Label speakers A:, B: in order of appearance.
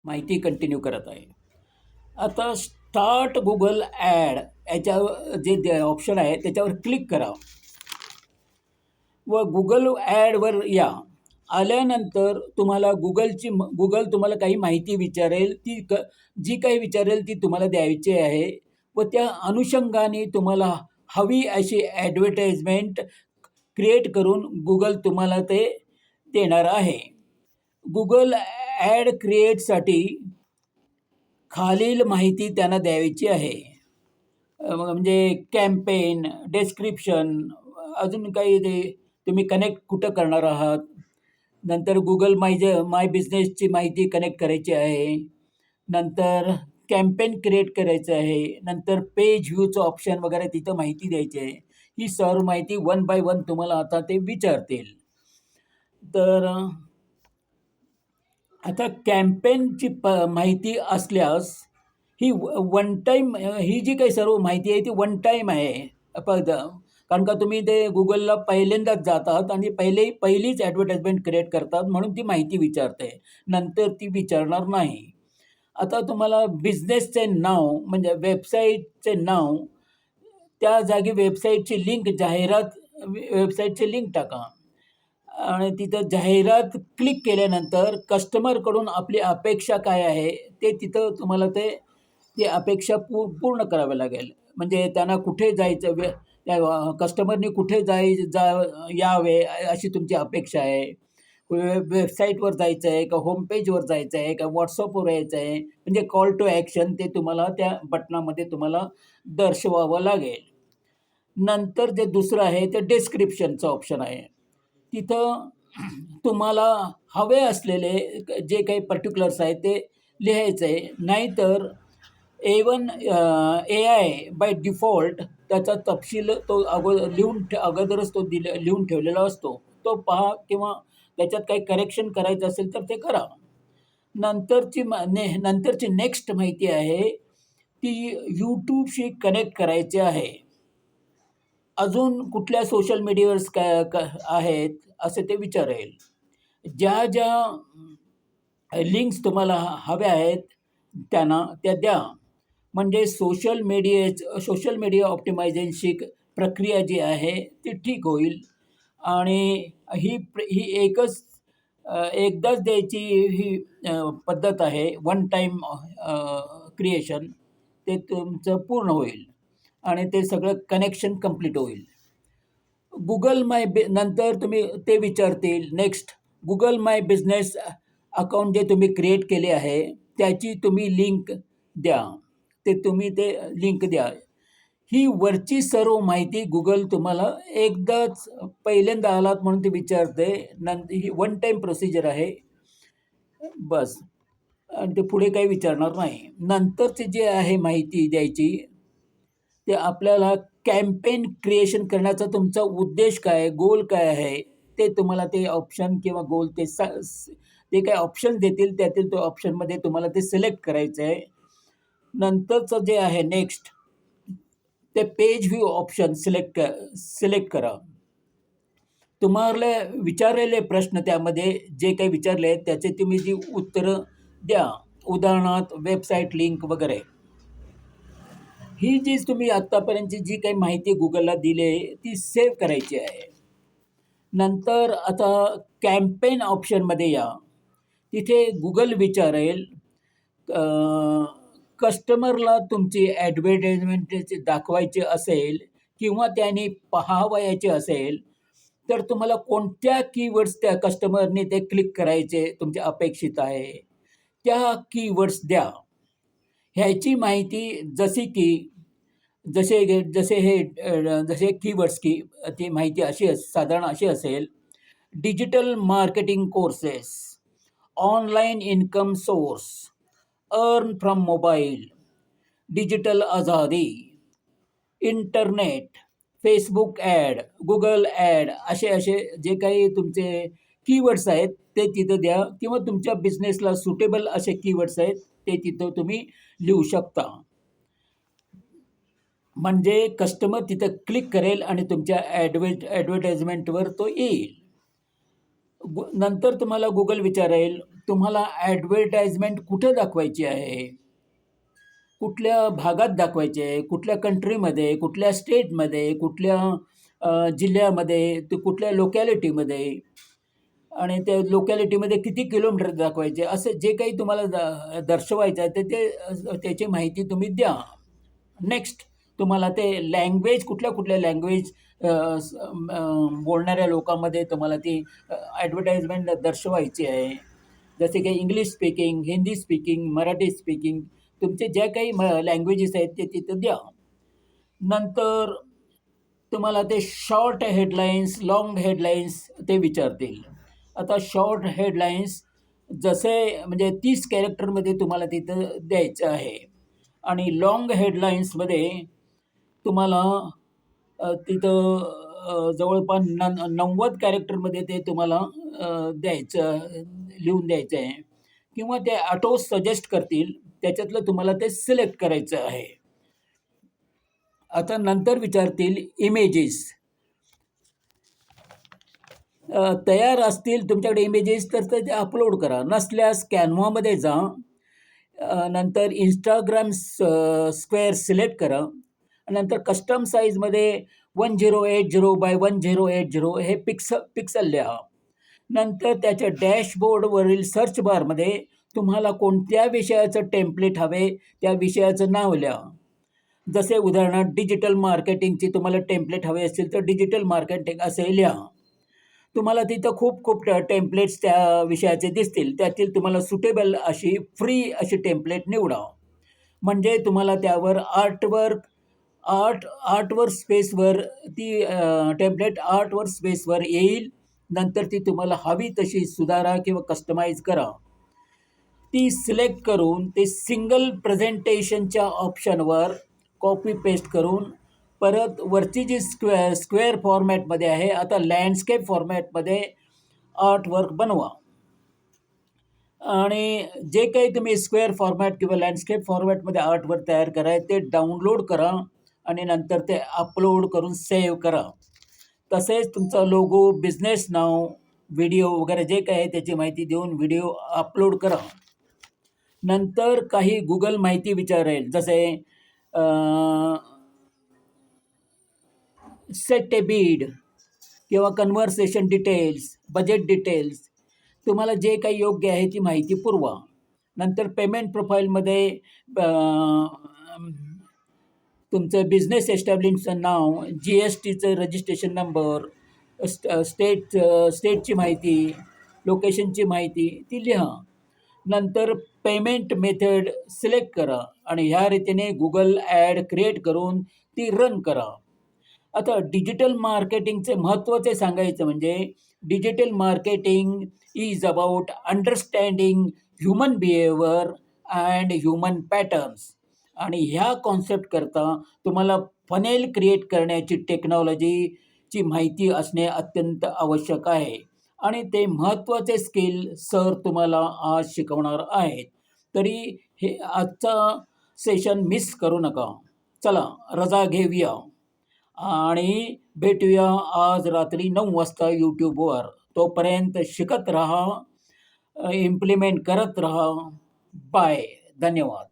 A: माहिती कंटिन्यू करत आहे. आता स्टार्ट गुगल ॲड याच्या जे ऑप्शन आहे त्याच्यावर क्लिक करा व गुगल ॲडवर या. आल्यानंतर तुम्हाला गुगल तुम्हाला काही माहिती विचारेल, जी काही विचारेल ती तुम्हाला द्यायची आहे व त्या अनुषंगाने तुम्हाला हवी अशी ॲडव्हर्टाइजमेंट क्रिएट करून गुगल तुम्हाला ते देणार आहे. गुगल ॲड क्रिएटसाठी खालील माहिती त्यांना द्यायची आहे. म्हणजे कॅम्पेन, डिस्क्रिप्शन, अजून काही ते तुम्ही कनेक्ट कुठं करणार आहात. नंतर गुगल माय बिझनेसची माहिती कनेक्ट करायची आहे. नंतर कॅम्पेन क्रिएट करायचं आहे. नंतर पेज व्ह्यूचं ऑप्शन वगैरे तिथं माहिती द्यायची आहे. ही सर्व माहिती वन बाय वन तुम्हाला आता ते विचारतील. तर आता कॅम्पेनची माहिती असल्यास ही वन टाईम, ही जी काही सर्व माहिती आहे ती वन टाईम आहे. कारण का तुम्ही ते गुगलला पहिल्यांदाच जातात आणि पहिलीच ॲडव्हर्टाइजमेंट क्रिएट करतात, म्हणून ती माहिती विचारते, नंतर ती विचारणार नाही. आता तुम्हाला बिझनेसचे नाव म्हणजे वेबसाईटचे नाव, त्या जागी वेबसाईटची लिंक, वेबसाईटची लिंक टाका आणि तिथं जाहिरात क्लिक केल्यानंतर कस्टमरकडून आपली अपेक्षा काय आहे ते तिथं तुम्हाला ती अपेक्षा पूर्ण करावी लागेल. म्हणजे त्यांना कुठे जायचं, त्या कस्टमरनी कुठे यावे अशी तुमची अपेक्षा आहे. वेबसाईटवर जायचं आहे का होम पेजवर जायचं आहे का व्हॉट्सअपवर यायचं आहे, म्हणजे कॉल टू ॲक्शन ते तुम्हाला त्या बटनामध्ये तुम्हाला दर्शवावं लागेल. नंतर जे दुसरं आहे ते डिस्क्रिप्शनचं ऑप्शन आहे. तिथं तुम्हाला हवे असलेले जे काही पर्टिक्युलर्स आहेत ते लिहायचं आहे. नाहीतर AI बाय डिफॉल्ट त्याचा तपशील तो अगोदरच तो लिहून ठेवलेला असतो, तो पहा किंवा त्याच्यात काही करेक्शन करायचं असेल तर ते करा. नंतरची नेक्स्ट माहिती आहे ती यूट्यूबशी कनेक्ट करायची आहे. अजून कुठल्या सोशल मीडियावर आहेत असे ते विचारेल. ज्या लिंक्स तुम्हाला हव्या आहेत त्या द्या. म्हणजे सोशल मीडिया ऑप्टिमायझेशनची प्रक्रिया जी आहे ती ठीक होईल. आणि ही एकदाच द्यायची ही पद्धत आहे. वन टाईम क्रिएशन, ते तुमचं पूर्ण होईल आणि ते सगळं कनेक्शन कंप्लीट होईल. नंतर तुम्ही ते विचारतील. नेक्स्ट गुगल माय बिझनेस अकाउंट जे तुम्ही क्रिएट केले आहे त्याची तुम्ही लिंक द्या. ते लिंक द्या. ही वरची सर्व माहिती गुगल तुम्हाला एकदाच पहिल्यांदा आलात म्हणून ते विचारते. ही वन टाईम प्रोसिजर आहे बस, आणि ते पुढे काही विचारणार नाही. नंतरचे जे आहे माहिती द्यायची ते आपल्याला कॅम्पेन क्रिएशन करण्याचा तुमचा उद्देश काय, गोल काय आहे ते तुम्हाला ते ऑप्शन किंवा गोल ते काही ऑप्शन देतील, त्यातील तो ऑप्शनमध्ये तुम्हाला ते सिलेक्ट करायचं आहे. नंतरचं जे आहे नेक्स्ट ते पेज व्ह्यू ऑप्शन सिलेक्ट करा. तुम्हाला विचारलेले प्रश्न त्यामध्ये जे काही विचारले त्याचे तुम्ही जी उत्तरं द्या. उदाहरणार्थ वेबसाईट लिंक वगैरे. ही जी तुम्ही आत्तापर्यंतची जी काही माहिती गुगलला दिली आहे ती सेव्ह करायची आहे. नंतर आता कॅम्पेन ऑप्शनमध्ये या. तिथे गुगल विचारेल कस्टमरला तुमची ॲडव्हर्टाइजमेंट दाखवायची असेल किंवा त्याने पाहावयाचे असेल तर तुम्हाला कोणत्या कीवर्ड्स त्या कस्टमरने ते क्लिक करायचे तुमचे अपेक्षित आहे, त्या कीवर्ड्स द्या. ह्याची माहिती जसे कीवर्ड्स ती माहिती साधारण अशी असेल: digital marketing courses, online income source, earn from mobile, digital आझादी, internet, Facebook ad, Google ad, असे जे काही तुमचे कीवर्ड्स आहेत ते तिथं द्या. किंवा तुमच्या बिझनेसला सुटेबल असे कीवर्ड्स आहेत ते तिथं तुम्ही लिहू शकता. म्हणजे कस्टमर तिथं क्लिक करेल आणि तुमच्या ॲडव्हर्टाइजमेंटवर तो येईल. नंतर तुम्हाला गुगल विचारेल तुम्हाला ॲडव्हर्टाइजमेंट कुठं दाखवायची आहे, कुठल्या भागात दाखवायची आहे, कुठल्या कंट्रीमध्ये, कुठल्या स्टेटमध्ये, कुठल्या जिल्ह्यामध्ये, ते कुठल्या लोकॅलिटीमध्ये आणि त्या लोकॅलिटीमध्ये किती किलोमीटर दाखवायचे, असं जे काही तुम्हाला दर्शवायचं आहे त्याची माहिती तुम्ही द्या. नेक्स्ट तुम्हाला ते लँग्वेज कुठल्या लँग्वेज बोलणाऱ्या लोकांमध्ये तुम्हाला ती ॲडव्हर्टाइजमेंट दर्शवायची आहे. जसे की English speaking, Hindi speaking, Marathi speaking, तुमचे ज्या काही लँग्वेजेस आहेत ते तिथं द्या. नंतर तुम्हाला ते शॉर्ट हेडलाईन्स, लाँग हेडलाईन्स ते विचारतील. आता शॉर्ट हेडलाईन्स जसे म्हणजे 30 कॅरेक्टरमध्ये तुम्हाला तिथं द्यायचं आहे आणि लाँग हेडलाईन्समध्ये तुम्हाला तिथं जवळपास 90 कॅरेक्टरमध्ये ते तुम्हाला लिहून द्यायचं आहे किंवा ते ऑटो सजेस्ट करतील, त्याच्यातलं तुम्हाला ते सिलेक्ट करायचं आहे. आता नंतर विचारतील इमेजेस. तयार असतील तुमच्याकडे इमेजेस तर ते अपलोड करा, नसल्यास कॅनव्हामध्ये जा. नंतर इंस्टाग्राम स्क्वेअर सिलेक्ट करा. नंतर कस्टम साईजमध्ये 1080 बाय 1080 हे पिक्सल लिहा. नंतर त्याच्या डॅशबोर्डवरील सर्च बारमध्ये तुम्हाला कोणत्या विषयाचं टेम्पलेट हवे त्या विषयाचं नाव लिहा. जसे उदाहरणार्थ डिजिटल मार्केटिंगची तुम्हाला टेम्पलेट हवे असतील तर डिजिटल मार्केटिंग असे लिहा. तुम्हाला तिथं खूप टेम्पलेट्स त्या विषयाचे दिसतील, त्यातील तुम्हाला सुटेबल अशी फ्री अशी टेम्पलेट निवडा. म्हणजे तुम्हाला त्यावर आर्टवर स्पेसवर ती टेम्पलेट आर्टवर स्पेसवर येईल. नंतर ती तुम्हाला हवी तशी सुधारा किंवा कस्टमाइज करा. ती सिलेक्ट करून ते सिंगल प्रेझेंटेशनच्या ऑप्शनवर कॉपी पेस्ट करून परत वरची जी स्क्वेअर फॉर्मॅटमध्ये आहे, आता लँडस्केप फॉर्मॅटमध्ये आर्टवर्क बनवा. आणि जे काही तुम्ही स्क्वेअर फॉर्मॅट किंवा लँडस्केप फॉर्मॅटमध्ये आर्टवर्क तयार कराय ते डाउनलोड करा आणि नंतर ते अपलोड करून सेव्ह करा. तसेच तुमचा लोगो, बिझनेस नाव, व्हिडिओ वगैरे जे काही आहे त्याची माहिती देऊन व्हिडिओ अपलोड करा. नंतर काही गुगल माहिती विचारेल, जसे सेट ए बीड किंवा कन्व्हर्सेशन डिटेल्स, बजेट डिटेल्स, तुम्हाला जे काही योग्य आहे ती माहिती पुरवा. नंतर पेमेंट प्रोफाईलमध्ये तुमचं बिझनेस एस्टॅब्लिशचं नाव, GSTचं रजिस्ट्रेशन नंबर, स्टेटची माहिती, लोकेशनची माहिती ती लिहा. नंतर पेमेंट मेथड सिलेक्ट करा आणि ह्या रीतीने गुगल ॲड क्रिएट करून ती रन करा. आता डिजिटल मार्केटिंगचे महत्त्वाचे सांगायचं म्हणजे digital marketing is about understanding human behaviour and human patterns. आणि ह्या कॉन्सेप्ट करता तुम्हाला फनेल क्रिएट करण्याची टेक्नॉलॉजीची माहिती असणे अत्यंत आवश्यक आहे आणि ते महत्त्वाचे स्किल सर तुम्हाला आज शिकवणार आहेत. तरी हे आजचा सेशन मिस करू नका. चला रजा घेऊया आणि भेटूया आज रात्री 9 वाजता यूट्यूबवर. तोपर्यंत शिकत राहा, इम्प्लिमेंट करत राहा. बाय. धन्यवाद.